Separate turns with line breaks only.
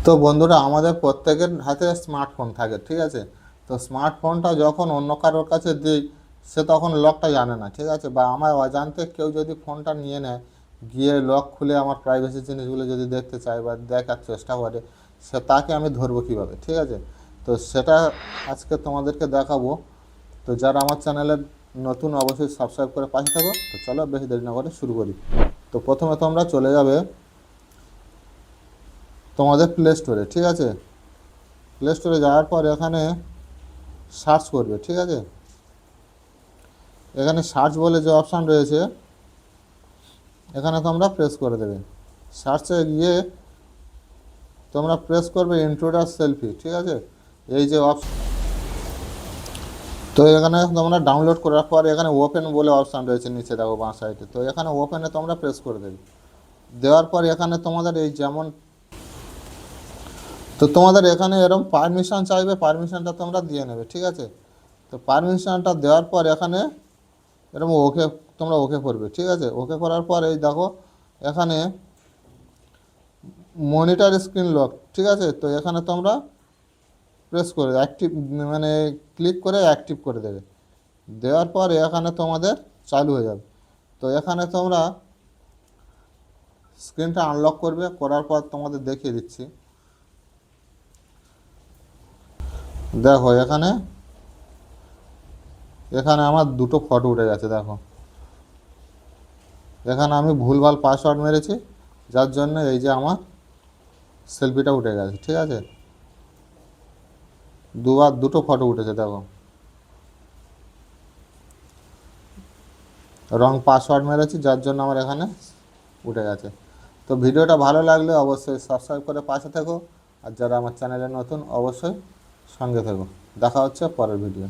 তো বন্ধুরা, আমাদের প্রত্যেকের হাতে স্মার্টফোন থাকে, ঠিক আছে? তো স্মার্টফোনটা যখন অন্য কারোর কাছে দিই, সে তখন লকটা জানে না, ঠিক আছে? বা আমার অজান্তে কেউ যদি ফোনটা নিয়ে নেয়, গিয়ে লক খুলে আমার প্রাইভেসি জিনিসগুলো যদি দেখতে চায় বা দেখার চেষ্টা করে, সে তাকে আমি ধরবো কীভাবে, ঠিক আছে? তো সেটা আজকে তোমাদেরকে দেখাবো। তো যারা আমার চ্যানেলের নতুন, অবশ্যই সাবস্ক্রাইব করে পাশে থাকো। তো চলো বেশি দেরি না করে শুরু করি। তো প্রথমে তোমরা চলে যাবে তোমাদের প্লে স্টোরে, ঠিক আছে? প্লে স্টোরে যাওয়ার পর এখানে সার্চ করবে, ঠিক আছে? এখানে সার্চ বলে যে অপশান রয়েছে, এখানে তোমরা প্রেস করে দেবে। সার্চে গিয়ে তোমরা প্রেস করবে ইন্ট্রোডাস সেলফি, ঠিক আছে? এই যে অপশন, তো এখানে তোমরা ডাউনলোড করার পর এখানে ওপেন বলে অপশান রয়েছে নিচে, দেখো বাঁ সাইডে। তো এখানে ওপেনে তোমরা প্রেস করে দেবে। দেওয়ার পর এখানে তোমাদের এই যেমন, তো তোমাদের এখানে এরকম পারমিশন চাইবে, পারমিশনটা তোমরা দিয়ে নেবে, ঠিক আছে? তো পারমিশনটা দেওয়ার পর এখানে এরকম ওকে, তোমরা ওকে করবে, ঠিক আছে? ওকে করার পর এই দেখো এখানে মনিটর স্ক্রিন লক, ঠিক আছে? তো এখানে তোমরা প্রেস করে অ্যাক্টিভ, মানে ক্লিক করে অ্যাক্টিভ করে দেবে। দেওয়ার পর এখানে তোমাদের চালু হয়ে যাবে। তো এখানে তোমরা স্ক্রিনটা আনলক করবে, করার পর তোমাদের দেখিয়ে দিচ্ছি। দেখো এখানে এখানে আমার দুটো ফটো উঠে গেছে, দেখো। এখানে আমি ভুলভাল পাসওয়ার্ড মেরেছি, যার জন্য এই যে আমার সেলফিটা উঠে গেছে, ঠিক আছে? দুটো ফটো উঠেছে, দেখো। রং পাসওয়ার্ড মেরেছি, যার জন্য আমার এখানে উঠে গেছে। তো ভিডিওটা ভালো লাগলে অবশ্যই সাবস্ক্রাইব করে পাশে থেকো, আর যারা আমার চ্যানেলে নতুন অবশ্যই সঙ্গে থেকো। দেখা হচ্ছে পরের ভিডিও।